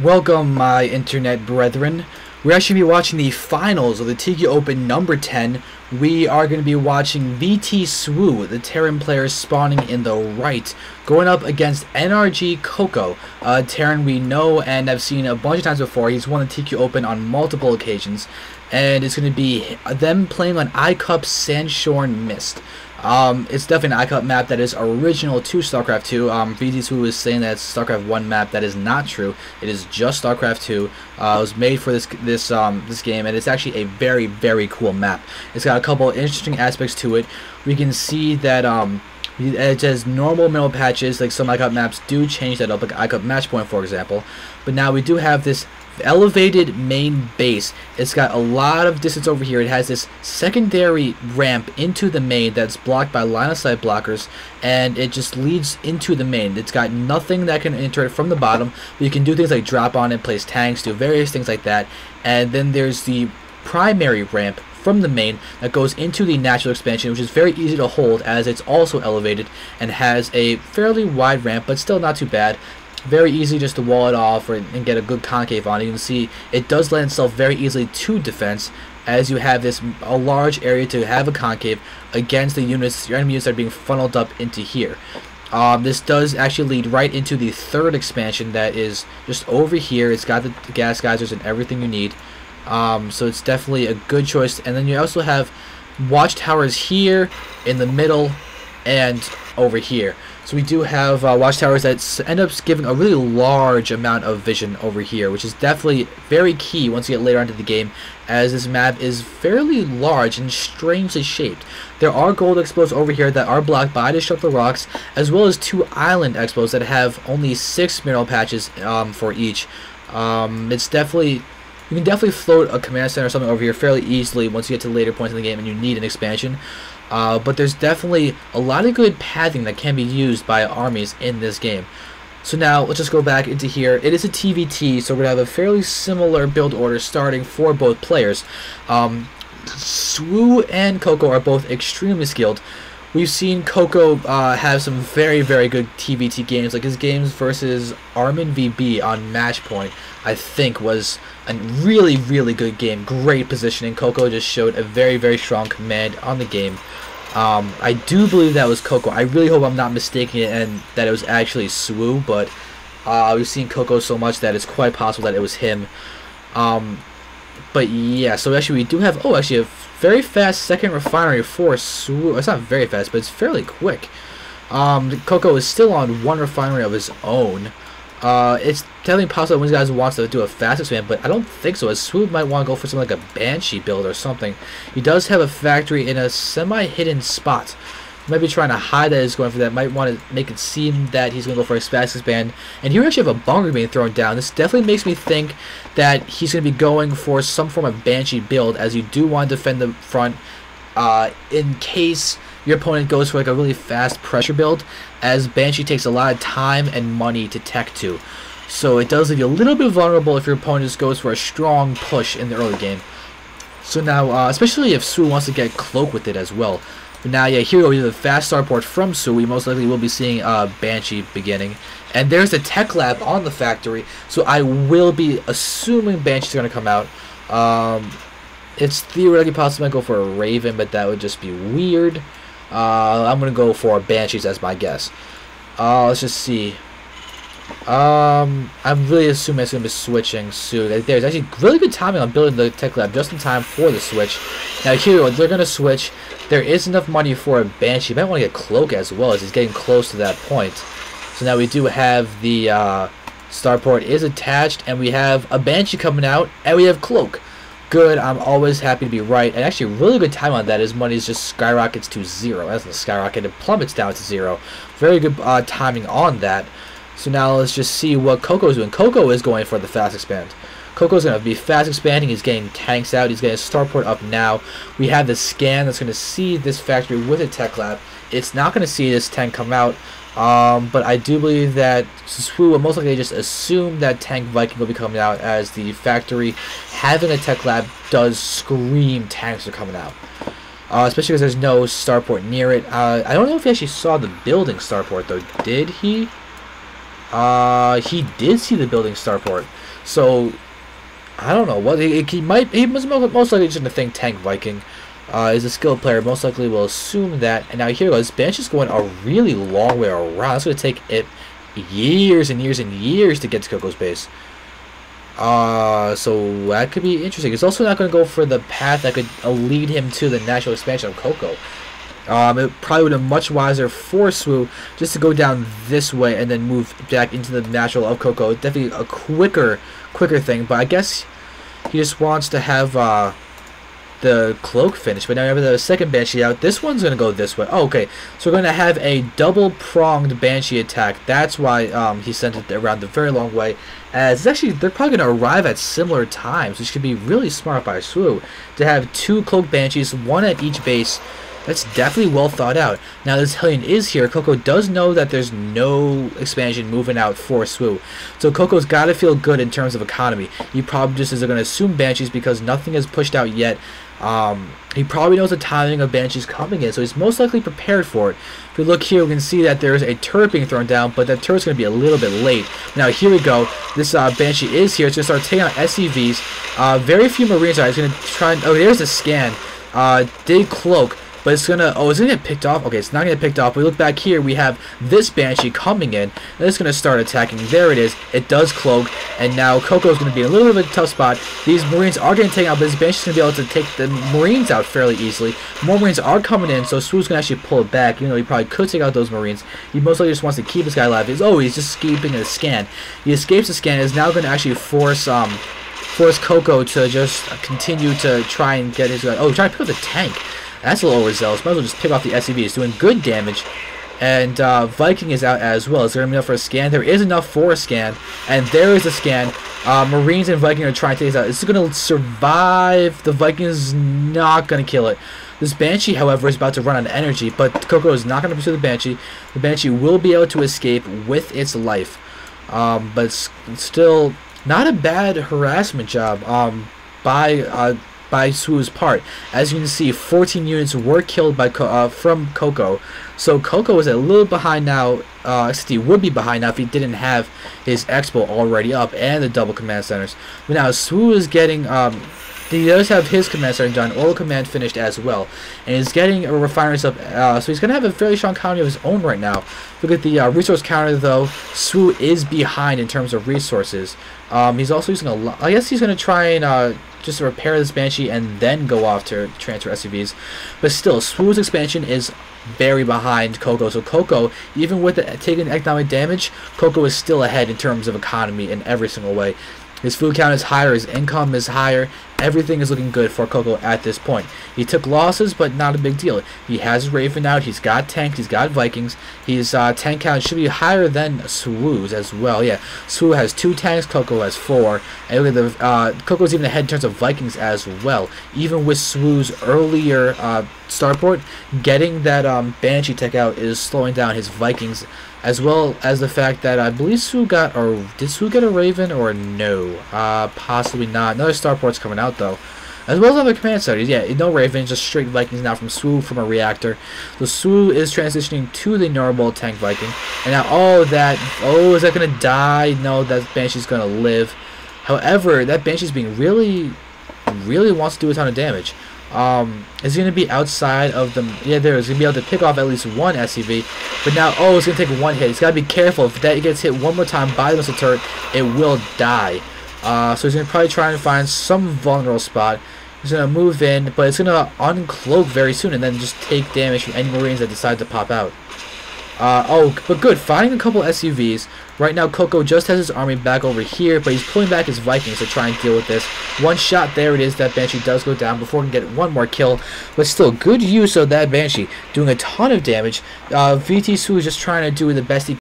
Welcome, my internet brethren. We're actually be watching the finals of the Tiki Open number 10. We are going to be watching VTSwu, the Terran player spawning in the right, going up against NrGCocoA, Terran we know and have seen a bunch of times before. He's won the Tiki Open on multiple occasions, and it's going to be them playing on iCCup Sanshorn Mist. It's definitely an iCCup map that is original to StarCraft 2. VTSwu is saying that it's StarCraft 1 map. That is not true. It is just StarCraft 2. It was made for this game, and it's actually a very, very cool map. It's got a couple interesting aspects to it. We can see that it has normal mineral patches, like some iCCup maps do change that up, like iCCup Matchpoint, for example. But now we do have this elevated main base. It's got a lot of distance over here. It has this secondary ramp into the main that's blocked by line of sight blockers, and it just leads into the main. It's got nothing that can enter it from the bottom, but you can do things like drop on it, place tanks, do various things like that. And then there's the primary ramp from the main that goes into the natural expansion, which is very easy to hold as it's also elevated and has a fairly wide ramp, but still not too bad. Very easy just to wall it off and get a good concave on it. You can see it does lend itself very easily to defense, as you have a large area to have a concave against the units, your enemy units that are being funneled up into here. This does actually lead right into the third expansion that is just over here. It's got the gas geysers and everything you need. So it's definitely a good choice. And then you also have watchtowers here, in the middle, and over here. So we do have watchtowers that end up giving a really large amount of vision over here, which is definitely very key once you get later into the game, as this map is fairly large and strangely shaped. There are gold expos over here that are blocked by destructible rocks, as well as 2 island expos that have only 6 mineral patches for each. It's definitely... You can definitely float a command center or something over here fairly easily once you get to later points in the game and you need an expansion. But there's definitely a lot of good pathing that can be used by armies in this game. So now let's just go back into here. It is a TVT, so we're going to have a fairly similar build order starting for both players. Swu and Coco are both extremely skilled. We've seen Coco have some very, very good TVT games, like his games versus Armin VB on Matchpoint, I think was a really, really good game. Great positioning. Coco just showed a very, very strong command on the game. I do believe that was Coco. I really hope I'm not mistaking it and that it was actually Swu, but we've seen Coco so much that it's quite possible that it was him. But yeah, so actually we do have, actually a very fast second refinery for Swu. It's not very fast, but it's fairly quick. Coco is still on 1 refinery of his own. It's definitely possible one of these guys wants to do a fast expand, but I don't think so, as Swu might want to go for something like a Banshee build or something. He does have a factory in a semi-hidden spot. He might be trying to hide that he's going for that. Might want to make it seem that he's going to go for a fast expand. And here we actually have a bunker being thrown down. This definitely makes me think that he's going to be going for some form of Banshee build, as you do want to defend the front in case your opponent goes for like a really fast pressure build, as Banshee takes a lot of time and money to tech to. So it does leave you a little bit vulnerable if your opponent just goes for a strong push in the early game. So now, especially if Swu wants to get Cloak with it as well. But now, yeah, here we go, the fast starport from Swu. We most likely will be seeing Banshee beginning. And there's a tech lab on the factory, so I will be assuming Banshee's going to come out. It's theoretically possible to go for a Raven, but that would just be weird. I'm going to go for Banshees as my guess. Let's just see. I'm really assuming it's going to be switching soon. There's actually really good timing on building the tech lab just in time for the switch. Now here, they're going to switch. There is enough money for a Banshee. You might want to get Cloak as well, as he's getting close to that point. So now we do have the starport is attached, and we have a Banshee coming out, and we have Cloak. Good. I'm always happy to be right. And actually, really good time on that. His money just skyrockets to 0. That's not skyrocket. It plummets down to 0. Very good timing on that. So now let's just see what Coco's doing. Coco is going for the fast expand. Coco's going to be fast expanding. He's getting tanks out. He's getting starport up now. We have the scan that's going to see this factory with a tech lab. It's not going to see this tank come out. But I do believe that Swu will most likely just assume that Tank Viking will be coming out, as the factory having a tech lab does scream tanks are coming out. Especially because there's no starport near it. I don't know if he actually saw the building starport though. Did he? He did see the building starport. So, I don't know. What he must most likely just gonna think Tank Viking. Is a skilled player, most likely will assume that. And now here goes. Banshee's going a really long way around. It's going to take it years and years and years to get to Coco's base. So that could be interesting. It's also not going to go for the path that could lead him to the natural expansion of Coco. It probably would have been much wiser for VTSwu just to go down this way and then move back into the natural of Coco. Definitely a quicker thing, but I guess he just wants to have the cloak finish. But now we have the second Banshee out. This one's going to go this way. Oh, okay. So we're going to have a double-pronged Banshee attack. That's why he sent it around the very long way. As it's actually, they're probably going to arrive at similar times, which could be really smart by VTSwu to have two cloak Banshees, one at each base. That's definitely well thought out. Now this Hellion is here. Coco does know that there's no expansion moving out for VTSwu. So Coco's got to feel good in terms of economy. He probably just is going to assume Banshees because nothing is pushed out yet. He probably knows the timing of Banshees coming in, so he's most likely prepared for it. If we look here, we can see that there's a turret being thrown down, but that turret's going to be a little bit late. Now here we go. This Banshee is here. It's going to start taking out SCVs. Very few Marines are. He's going to try and... Oh, there's a scan. Did cloak. But it's gonna, it's gonna get picked off. Okay, it's not gonna get picked off. We look back here, we have this Banshee coming in, and it's gonna start attacking. There it is. It does cloak, and now Coco's gonna be in a little bit of a tough spot. These Marines are getting taken out, but this Banshee's gonna be able to take the Marines out fairly easily. More Marines are coming in, so VTSwu's gonna actually pull it back, even though he probably could take out those Marines. He most likely just wants to keep this guy alive. He's just escaping a scan. He escapes the scan, and is now gonna actually force Coco to just continue to try and get his guy. Oh, trying to pick up the tank. That's a little overzealous. Might as well just pick off the SCV. It's doing good damage. And Viking is out as well. Is there enough for a scan? There is enough for a scan. And there is a scan. Marines and Viking are trying to take this out. This is going to survive. The Viking is not going to kill it. This Banshee, however, is about to run out of energy. But Coco is not going to pursue the Banshee. The Banshee will be able to escape with its life. But it's still not a bad harassment job by VTSwu's part. As you can see, 14 units were killed by from Coco. So Coco is a little behind now. He would be behind now if he didn't have his Expo already up and the double command centers. But now VTSwu is getting he does have his command center done, oil command finished as well, and he's getting a refineries up. So he's going to have a fairly strong economy of his own right now. Look at the resource counter though. VTSwu is behind in terms of resources. He's also using a lot. I guess he's going to try and just repair this Banshee and then go off to transfer SCVs. But still, VTSwu's expansion is very behind Coco. So Coco, even with taking economic damage, Coco is still ahead in terms of economy in every single way. His food count is higher, his income is higher, everything is looking good for Coco at this point. He took losses, but not a big deal. He has Raven out, he's got tanks, he's got Vikings. His tank count should be higher than VTSwu's as well. Yeah, VTSwu has 2 tanks, Coco has 4. And look at the Coco's even ahead in terms of Vikings as well. Even with VTSwu's earlier starport, getting that Banshee tech out is slowing down his Vikings, as well as the fact that I believe VTSwu got, or did VTSwu get a Raven or no? Possibly not. Another starport's coming out though, as well as other command centers. Yeah, no Ravens, just straight Vikings now from VTSwu from a reactor. So VTSwu is transitioning to the normal tank Viking, and now is that gonna die? No, that Banshee's gonna live. However, that Banshee's being really wants to do a ton of damage. Is going to be outside of the... Yeah, there is going to be able to pick off at least one SCV. But now, it's going to take one hit. He's got to be careful. If that gets hit one more time by the missile turret, it will die. So he's going to probably try and find some vulnerable spot. He's going to move in, but it's going to uncloak very soon and then just take damage from any Marines that decide to pop out. But good. Finding a couple SUVs. Right now, Coco just has his army back over here, but he's pulling back his Vikings to try and deal with this. One shot, there it is. That Banshee does go down before he can get one more kill. But still, good use of that Banshee, doing a ton of damage. VTSwu is just trying to do the best he